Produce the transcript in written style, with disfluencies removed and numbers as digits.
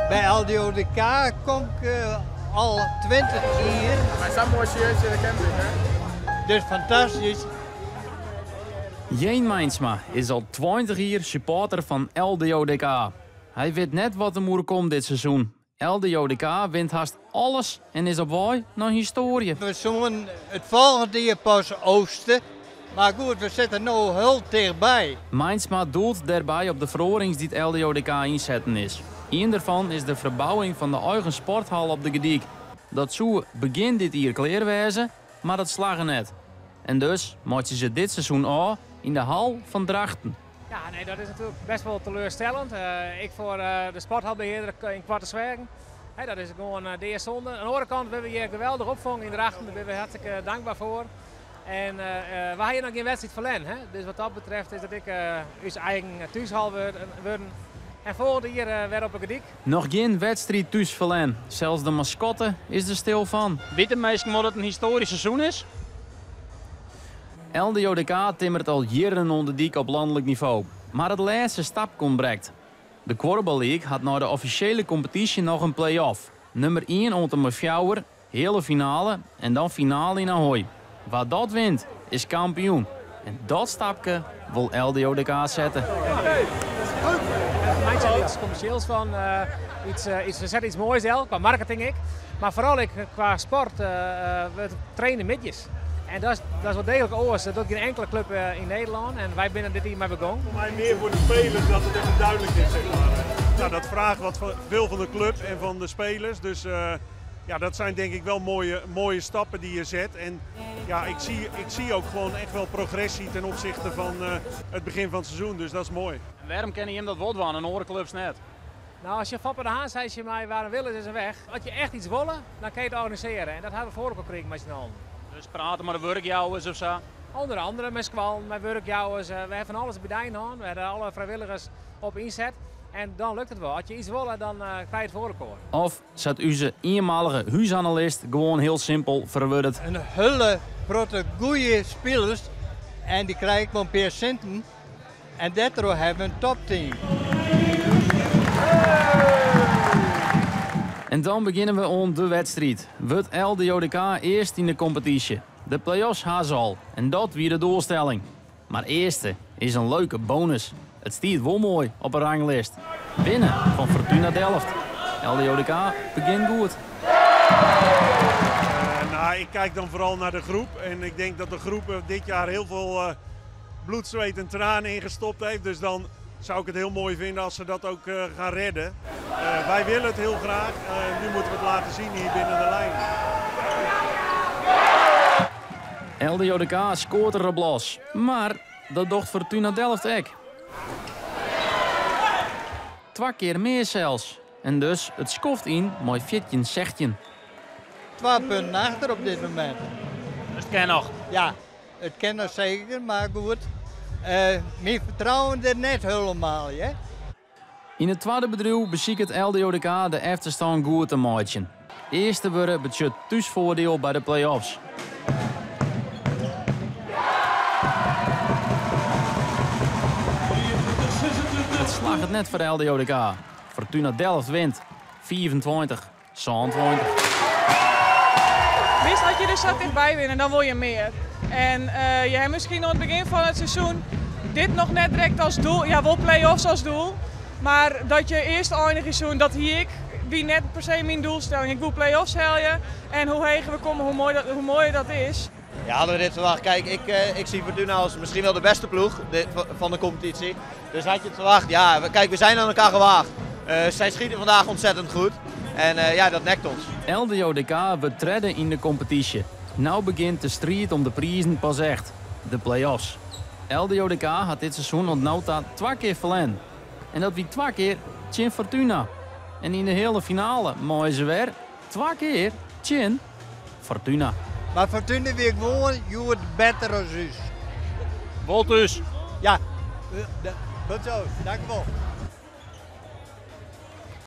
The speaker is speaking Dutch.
Bij LDODK kom ik al 20 jaar. Maar zo'n mooi shirtje, dat ken ik, hè? Dus fantastisch. Jeen Mijnsma is al 20 jaar supporter van LDODK. Hij weet net wat er moet komen dit seizoen. LDODK wint haast alles en is op weg naar historie. We zongen het volgende jaar pas oosten. Maar goed, we zitten nu heel dichtbij. Mijnsma doelt daarbij op de verorings die het LDODK inzetten is. Eén daarvan is de verbouwing van de eigen sporthal op de Gediek. Dat zou begin dit jaar klaar wezen, maar dat slagen net. En dus moeten ze dit seizoen al in de hal van Drachten. Ja, nee, dat is natuurlijk best wel teleurstellend. Ik voor de sporthalbeheerder in Kwartenswerken. Hey, dat is gewoon de eerste zonde. Aan de andere kant hebben we hier geweldig opvang in Drachten. Daar ben we hartstikke dankbaar voor. En we hebben hier nog geen wedstrijd verlenen. Hè? Dus wat dat betreft is dat ik ons eigen thuishal worden. En volgende jaar weer op een Gediek. Nog geen wedstrijd thuis verlenen. Zelfs de mascotte is er stil van. Weten mensen dat het een historisch seizoen is? LDODK timmert al jaren onder dik op landelijk niveau. Maar het laatste stap ontbreekt. De Korfbal League had na de officiële competitie nog een play-off. Nummer 1 onder de fjouwer, hele finale en dan finale in Ahoy. Waar dat wint, is kampioen. En dat stapje wil LDODK zetten. Mij zijn iets commercieels van, we zetten iets moois qua marketing ik. Maar vooral qua sport, we trainen midjes. En dat is wel degelijk oors. Dat doet geen enkele club in Nederland. En wij binnen dit hier mee begonnen. Voor mij meer voor de spelers dat het even duidelijk is. Zeg maar. Nou, dat vraagt wat veel van de club en van de spelers. Dus ja, dat zijn denk ik wel mooie stappen die je zet. En ja, ik zie ook gewoon echt wel progressie ten opzichte van het begin van het seizoen. Dus dat is mooi. En waarom kennen je hem dat wordt van en andere clubs net? Nou, als je Fapper de Haan zei je mij waarom willen ze weg. Als je echt iets willen, dan kan je het organiseren. En dat hebben we vorige keer gekregen met z'n allen. Dus praten met de werkjouwers of zo? Onder andere met squal, met werkjouwers. We hebben van alles bij de hand. We hebben alle vrijwilligers op inzet. En dan lukt het wel. Als je iets wil, dan krijg je het voor elkaar. Of zet onze eenmalige huisanalist gewoon heel simpel verwoord. Een hele grote goede spelers. En die krijgen gewoon per centen. En daardoor hebben we een topteam. En dan beginnen we aan de wedstrijd. Wordt LDODK eerst in de competitie. De play-offs gaan ze al. En dat weer de doelstelling. Maar eerste is een leuke bonus. Het stiert wel mooi op een ranglijst. Winnen van Fortuna Delft. LDODK begint goed. Nou, ik kijk dan vooral naar de groep. En ik denk dat de groep dit jaar heel veel bloed, zweet en tranen ingestopt heeft. Dus dan zou ik het heel mooi vinden als ze dat ook gaan redden. Wij willen het heel graag. Nu moeten we het laten zien hier binnen de lijn. LDODK scoort er op los. Maar dat docht Fortuna Delft ook. 2 keer meer zelfs. En dus het skoft in mooi 14-16. 2 punten achter op dit moment. Dus het kan nog. Ja, het kan nog zeker, maar goed. Mijn vertrouwen er net helemaal, hè? In het tweede bedrijf beziekt het LDODK de achterstand goed te maken. Eerste worden budget thuisvoordeel bij de play-offs. Het slaagt het net voor de LDODK. Fortuna Delft wint 24, 26. Meestal had je er zo dichtbij winnen, dan wil je meer. En je hebt misschien aan het begin van het seizoen dit nog net direct als doel. Ja, wel play-offs als doel. Maar dat je eerst eindigt seizoen, dat hier ik, wie net per se mijn doelstelling. Ik wil play-offs halen. En hoe hoger we komen, hoe mooier dat is. Ja, hadden we dit verwacht. Kijk, ik zie Fortuna als misschien wel de beste ploeg van de competitie. Dus had je het verwacht? Ja, kijk, we zijn aan elkaar gewaagd. Zij schieten vandaag ontzettend goed. En ja, dat nekt ons. LDODK wordt derde in de competitie. Nou begint de strijd om de prijzen pas echt. De play-offs. LDODK had dit seizoen ontnauwd 2 keer verlenen. En dat wie 2 keer Chin Fortuna. En in de hele finale mooi ze weer 2 keer Chin Fortuna. Maar Fortuna weer gewoon, je wordt beter als us. Wat dus? Ja, goed zo, dank u wel.